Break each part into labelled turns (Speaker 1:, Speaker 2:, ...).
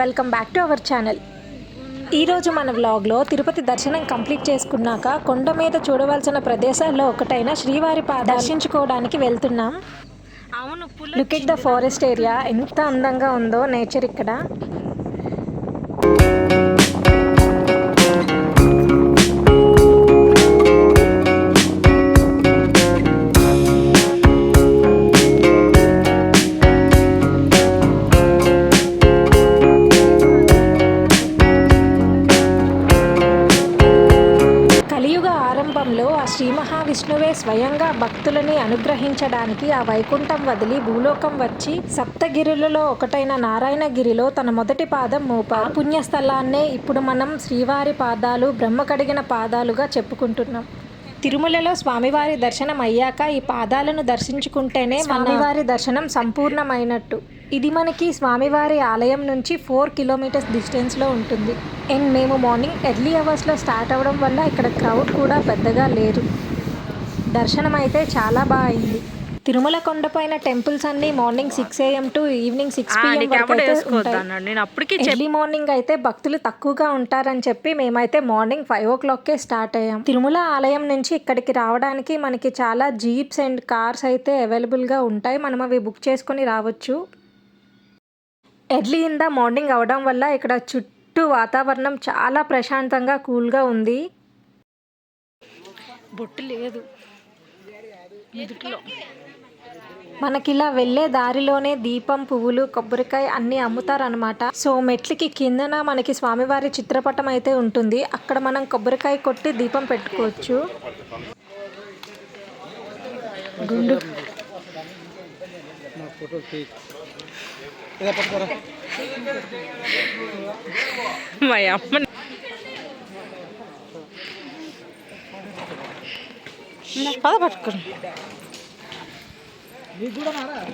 Speaker 1: Welcome back to our channel. ఈరోజు మన వ్లాగ్లో తిరుపతి దర్శనం కంప్లీట్ చేసుకున్నాక కొండ మీద చూడవలసిన ప్రదేశాల్లో ఒకటైన శ్రీవారి పాదాలు దర్శించుకోవడానికి వెళ్తున్నాం. Look at the forest area, ఎంత అందంగా ఉందో నేచర్ ఇక్కడ. ఆ శ్రీ మహావిష్ణువే స్వయంగా భక్తులని అనుగ్రహించడానికి ఆ వైకుంఠం వదిలి భూలోకం వచ్చి సప్తగిరులలో ఒకటైన నారాయణగిరిలో తన మొదటి పాదం మోపారు. పుణ్యస్థలాన్నే ఇప్పుడు మనం శ్రీవారి పాదాలు, బ్రహ్మ కడిగిన పాదాలుగా చెప్పుకుంటున్నాం. తిరుమలలో స్వామివారి దర్శనం అయ్యాక ఈ పాదాలను దర్శించుకుంటేనే స్వామివారి దర్శనం సంపూర్ణమైనట్టు. ఇది మనకి స్వామివారి ఆలయం నుంచి 4 కిలోమీటర్స్ డిస్టెన్స్లో ఉంటుంది. అండ్ మేము మార్నింగ్ ఎర్లీ అవర్స్లో స్టార్ట్ అవ్వడం వల్ల ఇక్కడ క్రౌడ్ కూడా పెద్దగా లేరు. దర్శనం అయితే చాలా బాగా అయింది. తిరుమల కొండపైన టెంపుల్స్ అన్ని morning 6 AM to evening 6 PM వరకు ఉంటాయి. ఎర్లీ మార్నింగ్ అయితే భక్తులు తక్కువగా ఉంటారని చెప్పి మేమైతే మార్నింగ్ 5 o'clockకే స్టార్ట్ అయ్యాం. తిరుమల ఆలయం నుంచి ఇక్కడికి రావడానికి మనకి చాలా జీప్స్ అండ్ కార్స్ అయితే అవైలబుల్గా ఉంటాయి. మనం అవి బుక్ చేసుకొని రావచ్చు. ఎర్లీ ఇన్ ద మార్నింగ్ అవడం వల్ల ఇక్కడ చుట్టూ వాతావరణం చాలా ప్రశాంతంగా కూల్గా ఉంది. బొట్టు లేదు మనకి ఇలా వెళ్ళే దారిలోనే దీపం, పువ్వులు, కొబ్బరికాయ అన్నీ అమ్ముతారనమాట. సో మెట్లకి కిందన మనకి స్వామివారి చిత్రపటం అయితే ఉంటుంది. అక్కడ మనం కొబ్బరికాయ కొట్టి దీపం పెట్టుకోవచ్చు. గుండు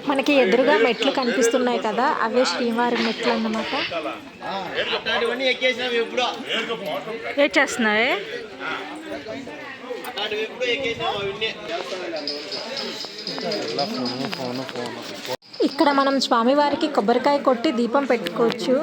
Speaker 1: మనకి ఎదురుగా మెట్లు కనిపిస్తున్నాయి కదా, అవే శ్రీవారి మెట్లు అన్నమాట. ఏం చేస్తున్నావే? ఇక్కడ మనం స్వామివారికి కొబ్బరికాయ కొట్టి దీపం పెట్టుకోవచ్చు.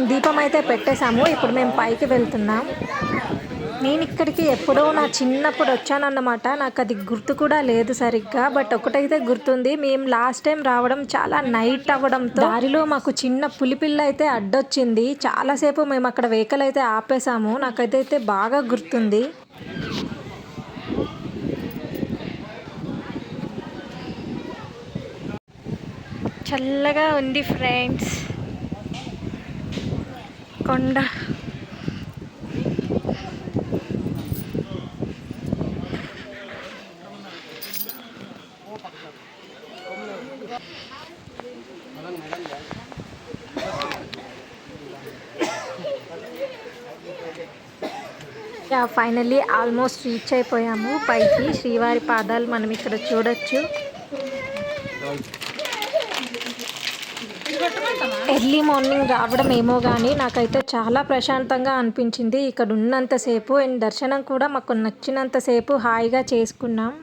Speaker 1: దీపం అయితే పెట్టేశాము. ఇప్పుడు మేము పైకి వెళ్తున్నాం. నేను ఇక్కడికి ఎప్పుడో నా చిన్నప్పుడు వచ్చానన్నమాట. నాకు అది గుర్తు కూడా లేదు సరిగ్గా. బట్ ఒకటైతే గుర్తుంది, మేము లాస్ట్ టైం రావడం చాలా నైట్ అవ్వడంతో దారిలో మాకు చిన్న పులిపిల్ల అయితే అడ్డొచ్చింది. చాలాసేపు మేము అక్కడ వెహికల్ అయితే ఆపేసాము. నాకైతే బాగా గుర్తుంది. చల్లగా ఉంది ఫ్రెండ్స్ కొండ. ఫైనల్లీ ఆల్మోస్ట్ రీచ్ అయిపోయాము పైకి. శ్రీవారి పాదాలు మనం ఇక్కడ చూడొచ్చు. ఎర్లీ మార్నింగ్ రావడం ఏమో కానీ నాకైతే చాలా ప్రశాంతంగా అనిపించింది ఇక్కడ ఉన్నంతసేపు. అండ్ దర్శనం కూడా మాకు నచ్చినంతసేపు హాయిగా చేసుకున్నాం.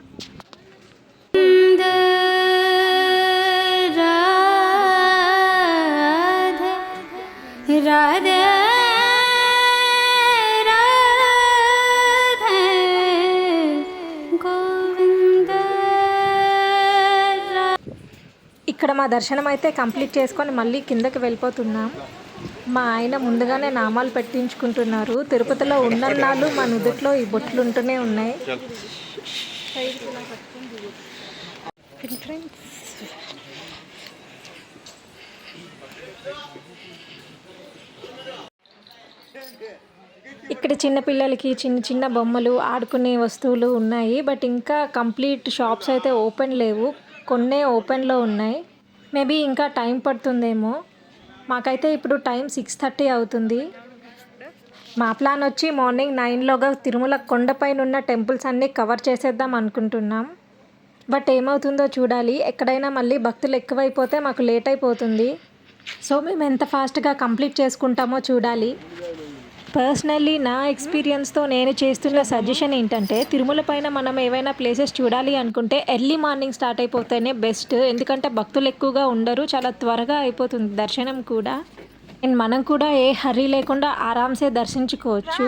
Speaker 1: ఇక్కడ మా దర్శనం అయితే కంప్లీట్ చేసుకొని మళ్ళీ కిందకి వెళ్ళిపోతున్నాం. మా ఆయన ముందుగానే నామాలు పెట్టించుకుంటున్నారు. తిరుపతిలో ఉన్నన్నాళ్ళు మా నుదుట్లో ఈ బొట్లు ఉంటూనే ఉన్నాయి. ఇక్కడ చిన్నపిల్లలకి చిన్న చిన్న బొమ్మలు ఆడుకునే వస్తువులు ఉన్నాయి. బట్ ఇంకా కంప్లీట్ షాప్స్ అయితే ఓపెన్ లేవు, కొన్నే ఓపెన్లో ఉన్నాయి. మేబీ ఇంకా టైం పడుతుందేమో. మాకైతే ఇప్పుడు టైం 6:30 అవుతుంది. మా ప్లాన్ వచ్చి మార్నింగ్ 9లోగా తిరుమల కొండపైన ఉన్న టెంపుల్స్ అన్నీ కవర్ చేసేద్దాం అనుకుంటున్నాం. బట్ ఏమవుతుందో చూడాలి. ఎక్కడైనా మళ్ళీ భక్తులు ఎక్కువైపోతే మాకు లేట్ అయిపోతుంది. సో మేము ఎంత ఫాస్ట్గా కంప్లీట్ చేసుకుంటామో చూడాలి. పర్సనల్లీ నా ఎక్స్పీరియన్స్తో నేను చేస్తున్న సజెషన్ ఏంటంటే, తిరుమల పైన మనం ఏవైనా ప్లేసెస్ చూడాలి అనుకుంటే ఎర్లీ మార్నింగ్ స్టార్ట్ అయిపోతేనే బెస్ట్. ఎందుకంటే భక్తులు ఎక్కువగా ఉండరు, చాలా త్వరగా అయిపోతుంది దర్శనం కూడా. అండ్ మనం కూడా ఏ హర్రీ లేకుండా ఆరామ్సే దర్శించుకోవచ్చు.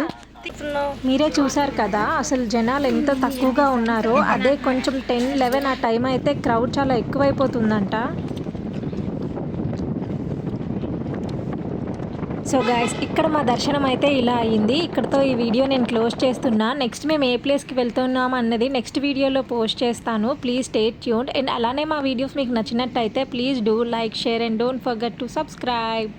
Speaker 1: మీరే చూసారు కదా అసలు జనాలు ఎంత తక్కువగా ఉన్నారో. అదే కొంచెం 10-11 ఆ టైం అయితే క్రౌడ్ చాలా ఎక్కువైపోతుందంట. సో గైస్, ఇక్కడ మా దర్శనం అయితే ఇలా అయ్యింది. ఇక్కడతో ఈ వీడియో నేను క్లోజ్ చేస్తున్నా. నెక్స్ట్ మేము ఏ ప్లేస్కి వెళ్తున్నాం అన్నది నెక్స్ట్ వీడియోలో పోస్ట్ చేస్తాను. Please stay tuned. అండ్ అలానే మా వీడియోస్ మీకు నచ్చినట్టయితే please do like, share and don't forget to subscribe.